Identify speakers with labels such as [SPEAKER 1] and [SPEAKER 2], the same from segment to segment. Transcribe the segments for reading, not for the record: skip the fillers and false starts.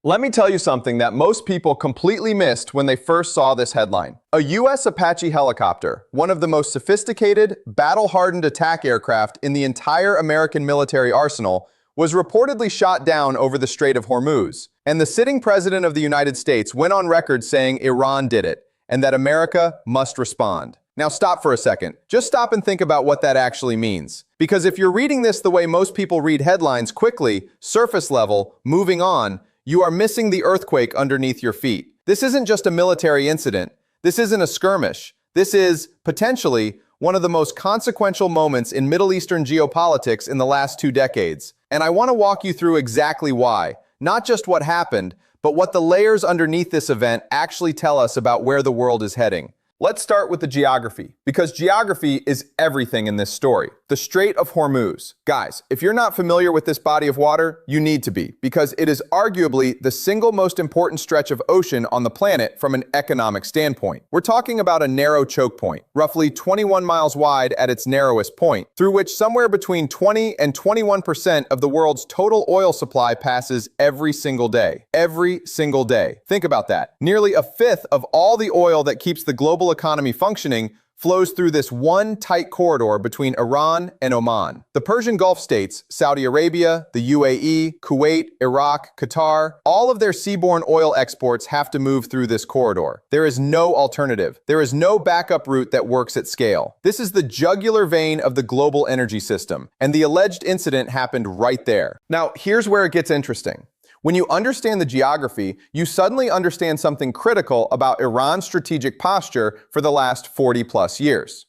[SPEAKER 1] Let me tell you something that most people completely missed when they first saw this headline. A U.S. Apache helicopter, one of the most sophisticated, battle-hardened attack aircraft in the entire American military arsenal, was reportedly shot down over the Strait of Hormuz. And the sitting president of the United States went on record saying Iran did it, and that America must respond. Now stop for a second. Just stop and think about what that actually means. Because if you're reading this the way most people read headlines, quickly, surface level, moving on, you are missing the earthquake underneath your feet. This isn't just a military incident. This isn't a skirmish. This is, potentially, one of the most consequential moments in Middle Eastern geopolitics in the last 2 decades. And I want to walk you through exactly why. Not just what happened, but what the layers underneath this event actually tell us about where the world is heading. Let's start with the geography, because geography is everything in this story. The Strait of Hormuz. Guys, if you're not familiar with this body of water, you need to be, because it is arguably the single most important stretch of ocean on the planet from an economic standpoint. We're talking about a narrow choke point, roughly 21 miles wide at its narrowest point, through which somewhere between 20 and 21% of the world's total oil supply passes every single day. Every single day. Think about that. Nearly a fifth of all the oil that keeps the global economy functioning flows through this one tight corridor between Iran and Oman. The Persian Gulf states, Saudi Arabia, the UAE, Kuwait, Iraq, Qatar, all of their seaborne oil exports have to move through this corridor. There is no alternative. There is no backup route that works at scale. This is the jugular vein of the global energy system, and the alleged incident happened right there. Now, here's where it gets interesting. When you understand the geography, you suddenly understand something critical about Iran's strategic posture for the last 40+ years.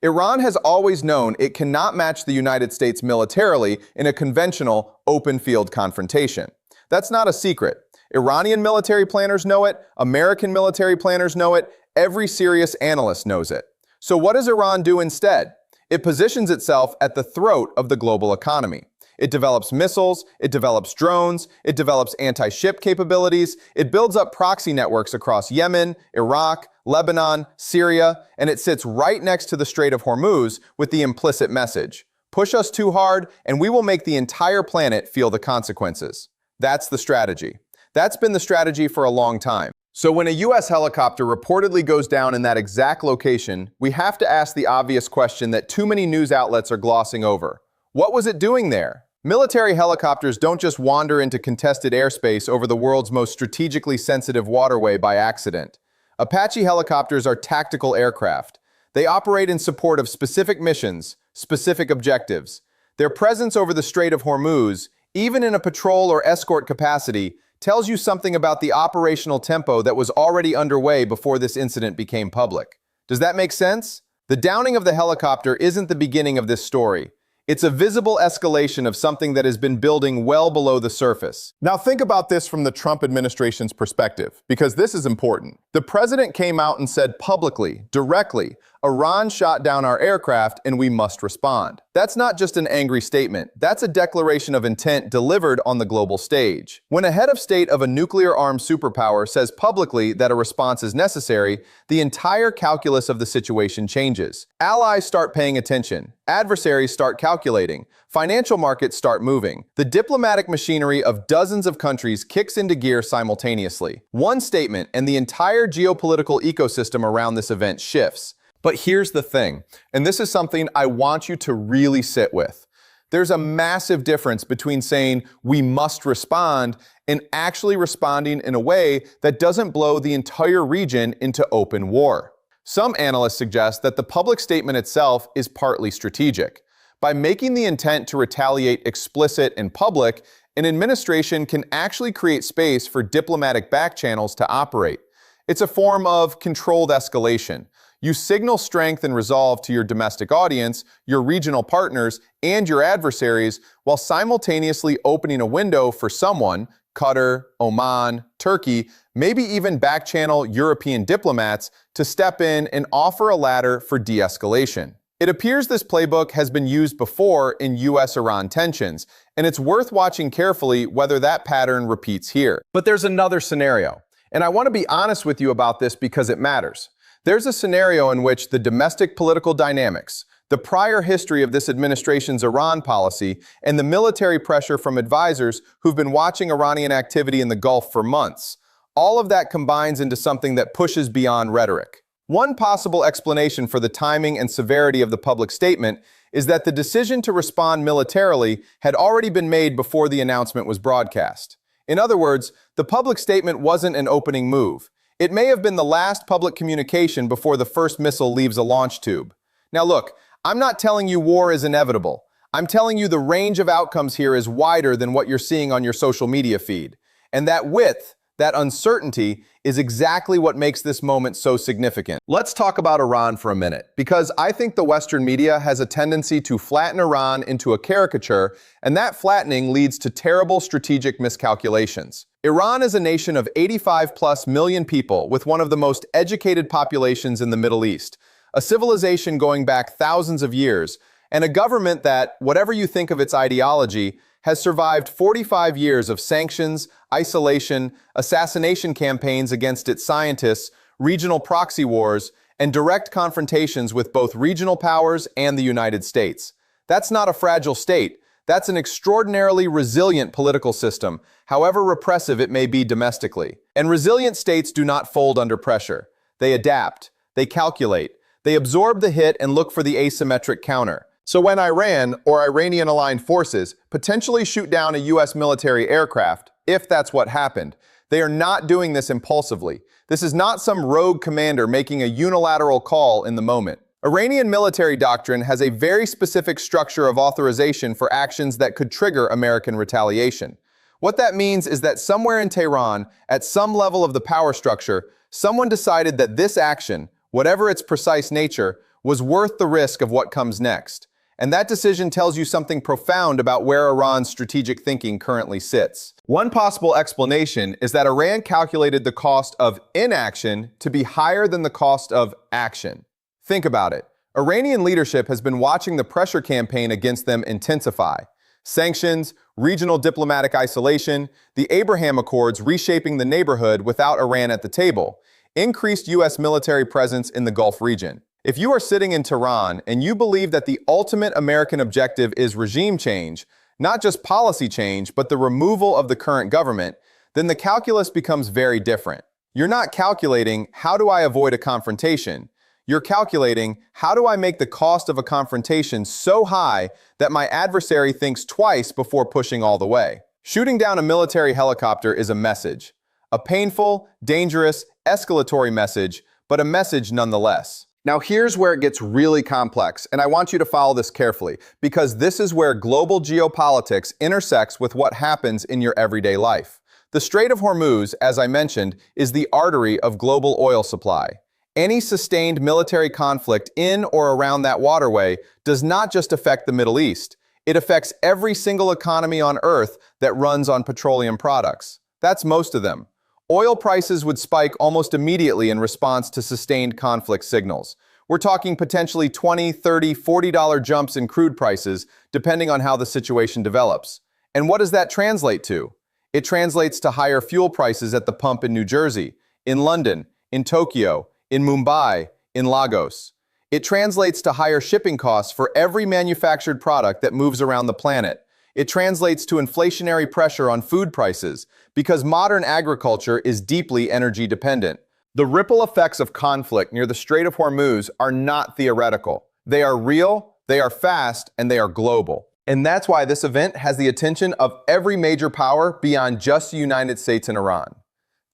[SPEAKER 1] Iran has always known it cannot match the United States militarily in a conventional open-field confrontation. That's not a secret. Iranian military planners know it, American military planners know it, every serious analyst knows it. So what does Iran do instead? It positions itself at the throat of the global economy. It develops missiles, it develops drones, it develops anti-ship capabilities, it builds up proxy networks across Yemen, Iraq, Lebanon, Syria, and it sits right next to the Strait of Hormuz with the implicit message: push us too hard and we will make the entire planet feel the consequences. That's the strategy. That's been the strategy for a long time. So when a U.S. helicopter reportedly goes down in that exact location, we have to ask the obvious question that too many news outlets are glossing over. What was it doing there? Military helicopters don't just wander into contested airspace over the world's most strategically sensitive waterway by accident. Apache helicopters are tactical aircraft. They operate in support of specific missions, specific objectives. Their presence over the Strait of Hormuz, even in a patrol or escort capacity, tells you something about the operational tempo that was already underway before this incident became public. Does that make sense? The downing of the helicopter isn't the beginning of this story. It's a visible escalation of something that has been building well below the surface. Now think about this from the Trump administration's perspective, because this is important. The president came out and said publicly, directly, Iran shot down our aircraft and we must respond. That's not just an angry statement. That's a declaration of intent delivered on the global stage. When a head of state of a nuclear-armed superpower says publicly that a response is necessary, the entire calculus of the situation changes. Allies start paying attention. Adversaries start calculating. Financial markets start moving. The diplomatic machinery of dozens of countries kicks into gear simultaneously. One statement and the entire geopolitical ecosystem around this event shifts. But here's the thing, and this is something I want you to really sit with. There's a massive difference between saying we must respond and actually responding in a way that doesn't blow the entire region into open war. Some analysts suggest that the public statement itself is partly strategic. By making the intent to retaliate explicit and public, an administration can actually create space for diplomatic back channels to operate. It's a form of controlled escalation. You signal strength and resolve to your domestic audience, your regional partners, and your adversaries, while simultaneously opening a window for someone, Qatar, Oman, Turkey, maybe even back-channel European diplomats, to step in and offer a ladder for de-escalation. It appears this playbook has been used before in US-Iran tensions, and it's worth watching carefully whether that pattern repeats here. But there's another scenario, and I want to be honest with you about this because it matters. There's a scenario in which the domestic political dynamics, the prior history of this administration's Iran policy, and the military pressure from advisors who've been watching Iranian activity in the Gulf for months. All of that combines into something that pushes beyond rhetoric. One possible explanation for the timing and severity of the public statement is that the decision to respond militarily had already been made before the announcement was broadcast. In other words, the public statement wasn't an opening move. It may have been the last public communication before the first missile leaves a launch tube. Now look, I'm not telling you war is inevitable. I'm telling you the range of outcomes here is wider than what you're seeing on your social media feed. And that width, that uncertainty, is exactly what makes this moment so significant. Let's talk about Iran for a minute, because I think the Western media has a tendency to flatten Iran into a caricature, and that flattening leads to terrible strategic miscalculations. Iran is a nation of 85+ million people with one of the most educated populations in the Middle East, a civilization going back thousands of years, and a government that, whatever you think of its ideology, has survived 45 years of sanctions, isolation, assassination campaigns against its scientists, regional proxy wars, and direct confrontations with both regional powers and the United States. That's not a fragile state. That's an extraordinarily resilient political system, however repressive it may be domestically. And resilient states do not fold under pressure. They adapt, they calculate, they absorb the hit and look for the asymmetric counter. So when Iran or Iranian-aligned forces potentially shoot down a U.S. military aircraft, if that's what happened, they are not doing this impulsively. This is not some rogue commander making a unilateral call in the moment. Iranian military doctrine has a very specific structure of authorization for actions that could trigger American retaliation. What that means is that somewhere in Tehran, at some level of the power structure, someone decided that this action, whatever its precise nature, was worth the risk of what comes next. And that decision tells you something profound about where Iran's strategic thinking currently sits. One possible explanation is that Iran calculated the cost of inaction to be higher than the cost of action. Think about it. Iranian leadership has been watching the pressure campaign against them intensify. Sanctions, regional diplomatic isolation, the Abraham Accords reshaping the neighborhood without Iran at the table, increased U.S. military presence in the Gulf region. If you are sitting in Tehran and you believe that the ultimate American objective is regime change, not just policy change, but the removal of the current government, then the calculus becomes very different. You're not calculating, how do I avoid a confrontation? You're calculating, how do I make the cost of a confrontation so high that my adversary thinks twice before pushing all the way? Shooting down a military helicopter is a message. A painful, dangerous, escalatory message, but a message nonetheless. Now here's where it gets really complex, and I want you to follow this carefully, because this is where global geopolitics intersects with what happens in your everyday life. The Strait of Hormuz, as I mentioned, is the artery of global oil supply. Any sustained military conflict in or around that waterway does not just affect the Middle East. It affects every single economy on Earth that runs on petroleum products. That's most of them. Oil prices would spike almost immediately in response to sustained conflict signals. We're talking potentially $20, $30, $40 jumps in crude prices, depending on how the situation develops. And what does that translate to? It translates to higher fuel prices at the pump in New Jersey, in London, in Tokyo, in Mumbai, in Lagos. It translates to higher shipping costs for every manufactured product that moves around the planet. It translates to inflationary pressure on food prices, because modern agriculture is deeply energy dependent. The ripple effects of conflict near the Strait of Hormuz are not theoretical. They are real, they are fast, and they are global. And that's why this event has the attention of every major power beyond just the United States and Iran.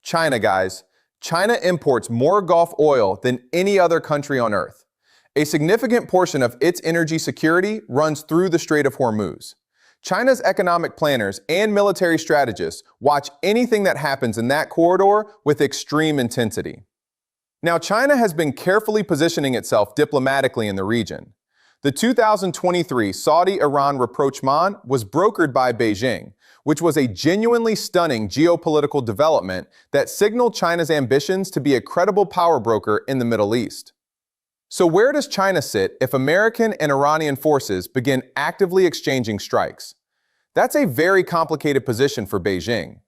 [SPEAKER 1] China, guys. China imports more Gulf oil than any other country on Earth. A significant portion of its energy security runs through the Strait of Hormuz. China's economic planners and military strategists watch anything that happens in that corridor with extreme intensity. Now, China has been carefully positioning itself diplomatically in the region. The 2023 Saudi-Iran rapprochement was brokered by Beijing, which was a genuinely stunning geopolitical development that signaled China's ambitions to be a credible power broker in the Middle East. So where does China sit if American and Iranian forces begin actively exchanging strikes? That's a very complicated position for Beijing.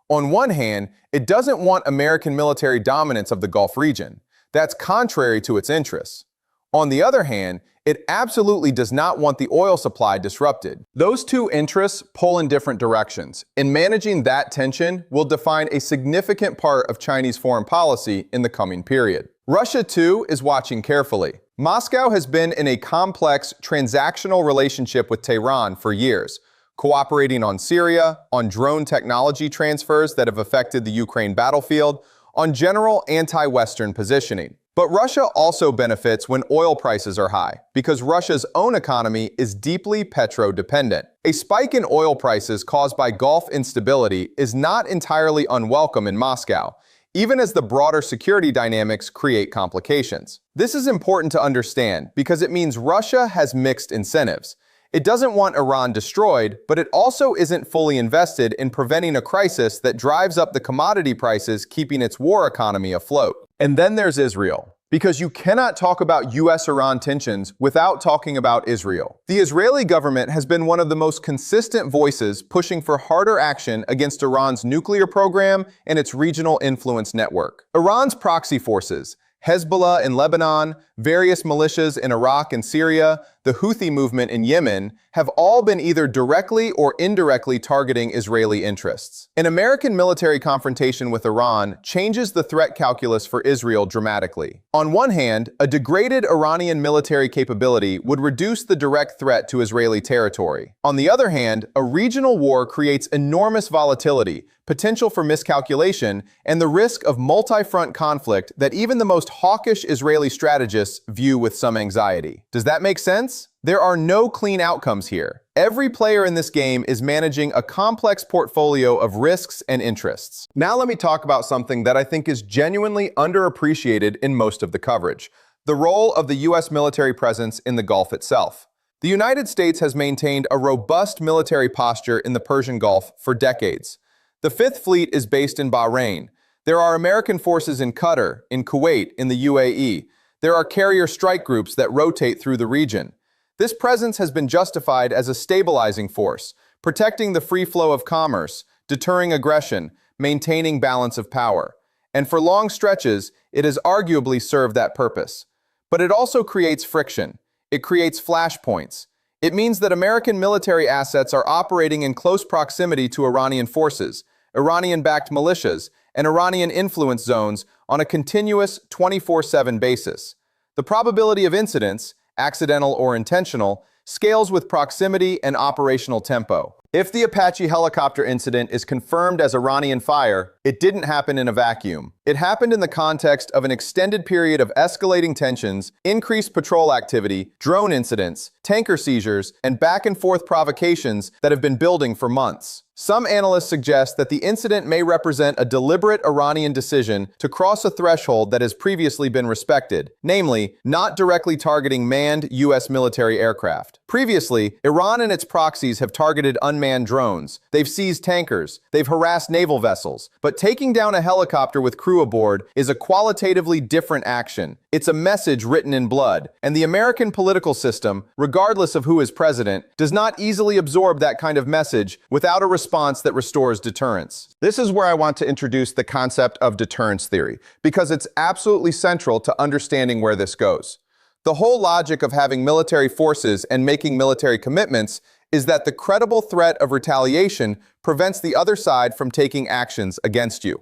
[SPEAKER 1] On one hand, it doesn't want American military dominance of the Gulf region. That's contrary to its interests. On the other hand, It absolutely does not want the oil supply disrupted. Those two interests pull in different directions, and managing that tension will define a significant part of Chinese foreign policy in the coming period. Russia, too, is watching carefully. Moscow has been in a complex transactional relationship with Tehran for years, cooperating on Syria, on drone technology transfers that have affected the Ukraine battlefield, on general anti-Western positioning. But Russia also benefits when oil prices are high, because Russia's own economy is deeply petro-dependent. A spike in oil prices caused by Gulf instability is not entirely unwelcome in Moscow, even as the broader security dynamics create complications. This is important to understand because it means Russia has mixed incentives. It doesn't want Iran destroyed, but it also isn't fully invested in preventing a crisis that drives up the commodity prices, keeping its war economy afloat. And then there's Israel, because you cannot talk about US-Iran tensions without talking about Israel. The Israeli government has been one of the most consistent voices pushing for harder action against Iran's nuclear program and its regional influence network. Iran's proxy forces, Hezbollah in Lebanon, various militias in Iraq and Syria, the Houthi movement in Yemen, have all been either directly or indirectly targeting Israeli interests. An American military confrontation with Iran changes the threat calculus for Israel dramatically. On one hand, a degraded Iranian military capability would reduce the direct threat to Israeli territory. On the other hand, a regional war creates enormous volatility, potential for miscalculation, and the risk of multi-front conflict that even the most hawkish Israeli strategists view with some anxiety. Does that make sense? There are no clean outcomes here. Every player in this game is managing a complex portfolio of risks and interests. Now let me talk about something that I think is genuinely underappreciated in most of the coverage: the role of the US military presence in the Gulf itself. The United States has maintained a robust military posture in the Persian Gulf for decades. The Fifth Fleet is based in Bahrain. There are American forces in Qatar, in Kuwait, in the UAE. There are carrier strike groups that rotate through the region. This presence has been justified as a stabilizing force, protecting the free flow of commerce, deterring aggression, maintaining balance of power. And for long stretches, it has arguably served that purpose. But it also creates friction. It creates flashpoints. It means that American military assets are operating in close proximity to Iranian forces, Iranian-backed militias, and Iranian influence zones on a continuous 24/7 basis. The probability of incidents, accidental or intentional, scales with proximity and operational tempo. If the Apache helicopter incident is confirmed as Iranian fire, it didn't happen in a vacuum. It happened in the context of an extended period of escalating tensions, increased patrol activity, drone incidents, tanker seizures, and back-and-forth provocations that have been building for months. Some analysts suggest that the incident may represent a deliberate Iranian decision to cross a threshold that has previously been respected, namely, not directly targeting manned US military aircraft. Previously, Iran and its proxies have targeted unmanned drones. They've seized tankers. They've harassed naval vessels. But taking down a helicopter with crew aboard is a qualitatively different action. It's a message written in blood, and the American political system, regardless of who is president, does not easily absorb that kind of message without a response that restores deterrence. This is where I want to introduce the concept of deterrence theory, because it's absolutely central to understanding where this goes. The whole logic of having military forces and making military commitments is that the credible threat of retaliation prevents the other side from taking actions against you.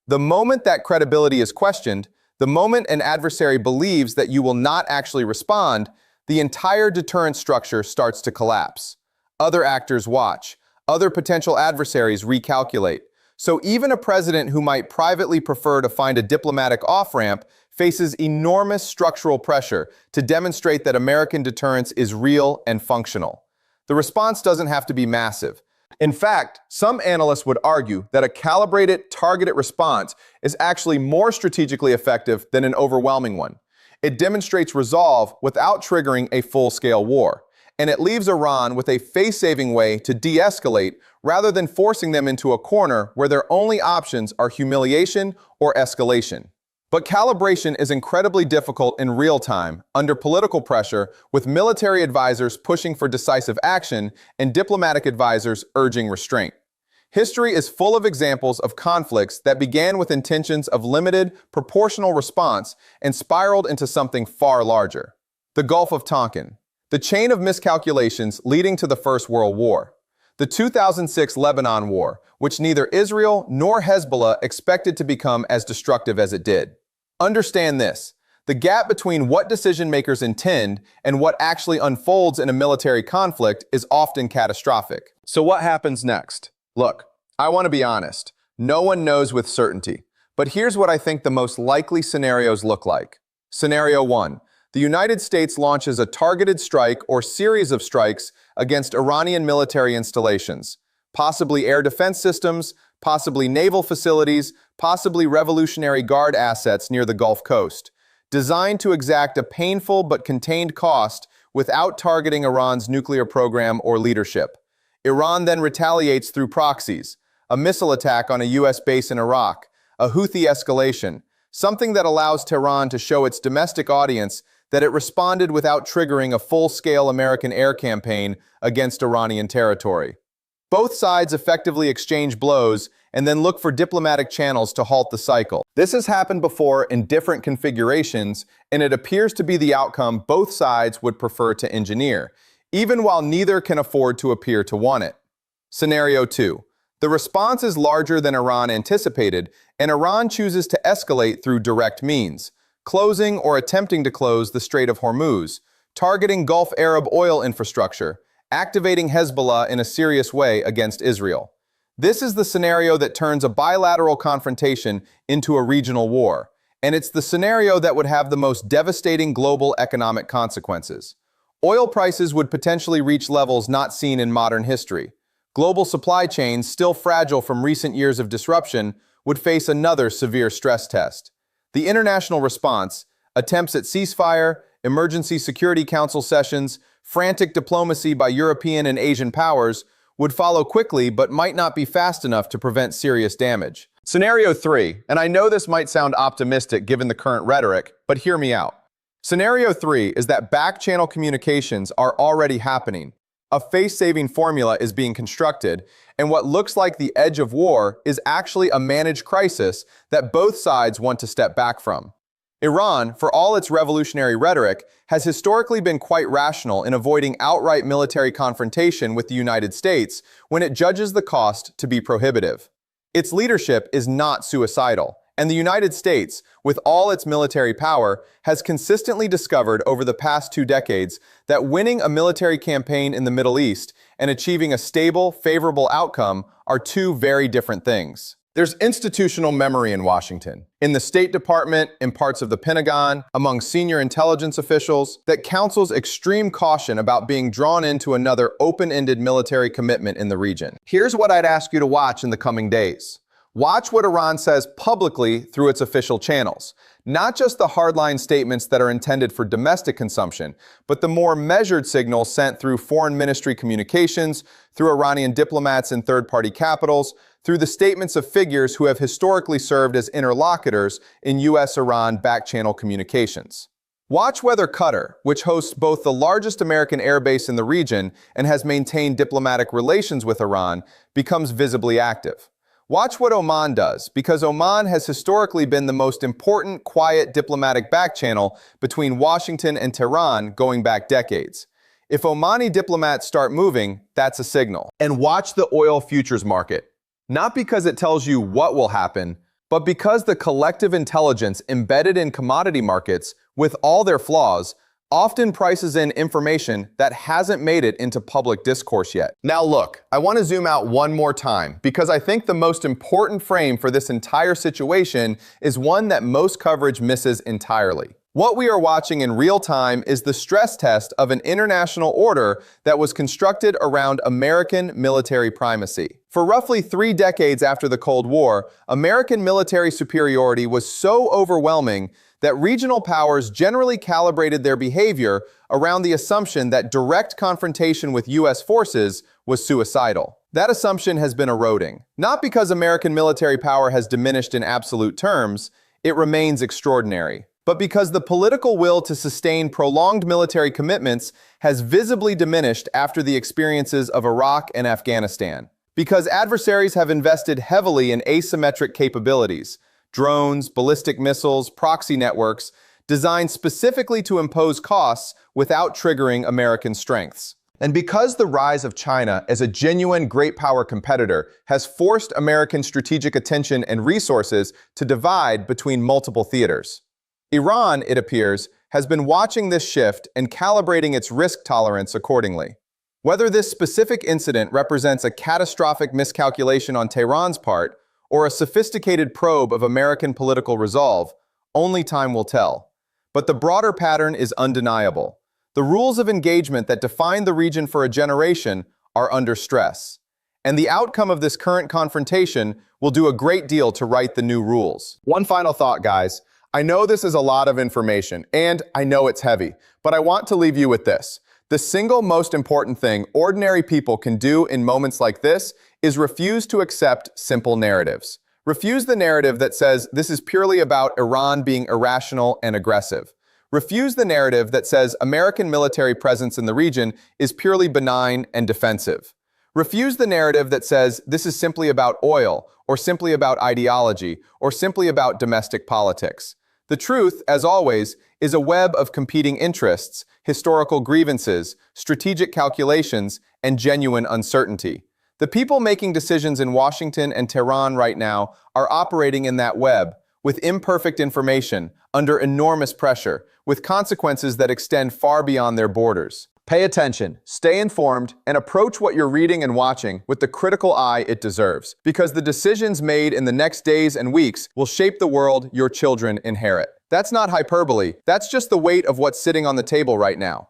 [SPEAKER 1] The moment that credibility is questioned, the moment an adversary believes that you will not actually respond, the entire deterrence structure starts to collapse. Other actors watch. Other potential adversaries recalculate. So even a president who might privately prefer to find a diplomatic off-ramp faces enormous structural pressure to demonstrate that American deterrence is real and functional. The response doesn't have to be massive. In fact, some analysts would argue that a calibrated, targeted response is actually more strategically effective than an overwhelming one. It demonstrates resolve without triggering a full-scale war, and it leaves Iran with a face-saving way to de-escalate rather than forcing them into a corner where their only options are humiliation or escalation. But calibration is incredibly difficult in real time, under political pressure, with military advisors pushing for decisive action and diplomatic advisors urging restraint. History is full of examples of conflicts that began with intentions of limited, proportional response and spiraled into something far larger. The Gulf of Tonkin. The chain of miscalculations leading to the First World War. The 2006 Lebanon War, which neither Israel nor Hezbollah expected to become as destructive as it did. Understand this. The gap between what decision makers intend and what actually unfolds in a military conflict is often catastrophic. So what happens next? Look, I want to be honest. No one knows with certainty. But here's what I think the most likely scenarios look like. Scenario 1. The United States launches a targeted strike or series of strikes against Iranian military installations, possibly air defense systems, possibly naval facilities, possibly Revolutionary Guard assets near the Gulf Coast, designed to exact a painful but contained cost without targeting Iran's nuclear program or leadership. Iran then retaliates through proxies, a missile attack on a U.S. base in Iraq, a Houthi escalation, something that allows Tehran to show its domestic audience that it responded without triggering a full-scale American air campaign against Iranian territory. Both sides effectively exchange blows and then look for diplomatic channels to halt the cycle. This has happened before in different configurations, and it appears to be the outcome both sides would prefer to engineer, even while neither can afford to appear to want it. Scenario 2. The response is larger than Iran anticipated, and Iran chooses to escalate through direct means, closing or attempting to close the Strait of Hormuz, targeting Gulf Arab oil infrastructure, activating Hezbollah in a serious way against Israel. This is the scenario that turns a bilateral confrontation into a regional war, and it's the scenario that would have the most devastating global economic consequences. Oil prices would potentially reach levels not seen in modern history. Global supply chains, still fragile from recent years of disruption, would face another severe stress test. The international response, attempts at ceasefire, emergency Security Council sessions, frantic diplomacy by European and Asian powers, would follow quickly but might not be fast enough to prevent serious damage. Scenario 3, and I know this might sound optimistic given the current rhetoric, but hear me out. Scenario 3 is that back-channel communications are already happening. A face-saving formula is being constructed, and what looks like the edge of war is actually a managed crisis that both sides want to step back from. Iran, for all its revolutionary rhetoric, has historically been quite rational in avoiding outright military confrontation with the United States when it judges the cost to be prohibitive. Its leadership is not suicidal, and the United States, with all its military power, has consistently discovered over the past 2 decades that winning a military campaign in the Middle East and achieving a stable, favorable outcome are 2 very different things. There's institutional memory in Washington, in the State Department, in parts of the Pentagon, among senior intelligence officials, that counsels extreme caution about being drawn into another open-ended military commitment in the region. Here's what I'd ask you to watch in the coming days. Watch what Iran says publicly through its official channels. Not just the hardline statements that are intended for domestic consumption, but the more measured signals sent through foreign ministry communications, through Iranian diplomats in third-party capitals, through the statements of figures who have historically served as interlocutors in U.S.-Iran back-channel communications. Watch whether Qatar, which hosts both the largest American airbase in the region and has maintained diplomatic relations with Iran, becomes visibly active. Watch what Oman does, because Oman has historically been the most important quiet diplomatic back-channel between Washington and Tehran going back decades. If Omani diplomats start moving, that's a signal. And watch the oil futures market. Not because it tells you what will happen, but because the collective intelligence embedded in commodity markets, with all their flaws, often prices in information that hasn't made it into public discourse yet. Now look, I want to zoom out one more time, because I think the most important frame for this entire situation is one that most coverage misses entirely. What we are watching in real time is the stress test of an international order that was constructed around American military primacy. For roughly 3 decades after the Cold War, American military superiority was so overwhelming that regional powers generally calibrated their behavior around the assumption that direct confrontation with U.S. forces was suicidal. That assumption has been eroding. Not because American military power has diminished in absolute terms, it remains extraordinary, but because the political will to sustain prolonged military commitments has visibly diminished after the experiences of Iraq and Afghanistan. Because adversaries have invested heavily in asymmetric capabilities, drones, ballistic missiles, proxy networks, designed specifically to impose costs without triggering American strengths. And because the rise of China as a genuine great power competitor has forced American strategic attention and resources to divide between multiple theaters. Iran, it appears, has been watching this shift and calibrating its risk tolerance accordingly. Whether this specific incident represents a catastrophic miscalculation on Tehran's part or a sophisticated probe of American political resolve, only time will tell. But the broader pattern is undeniable. The rules of engagement that defined the region for a generation are under stress. And the outcome of this current confrontation will do a great deal to write the new rules. One final thought, guys. I know this is a lot of information, and I know it's heavy, but I want to leave you with this. The single most important thing ordinary people can do in moments like this is refuse to accept simple narratives. Refuse the narrative that says this is purely about Iran being irrational and aggressive. Refuse the narrative that says American military presence in the region is purely benign and defensive. Refuse the narrative that says this is simply about oil, or simply about ideology, or simply about domestic politics. The truth, as always, is a web of competing interests, historical grievances, strategic calculations, and genuine uncertainty. The people making decisions in Washington and Tehran right now are operating in that web, with imperfect information, under enormous pressure, with consequences that extend far beyond their borders. Pay attention, stay informed, and approach what you're reading and watching with the critical eye it deserves, because the decisions made in the next days and weeks will shape the world your children inherit. That's not hyperbole, that's just the weight of what's sitting on the table right now.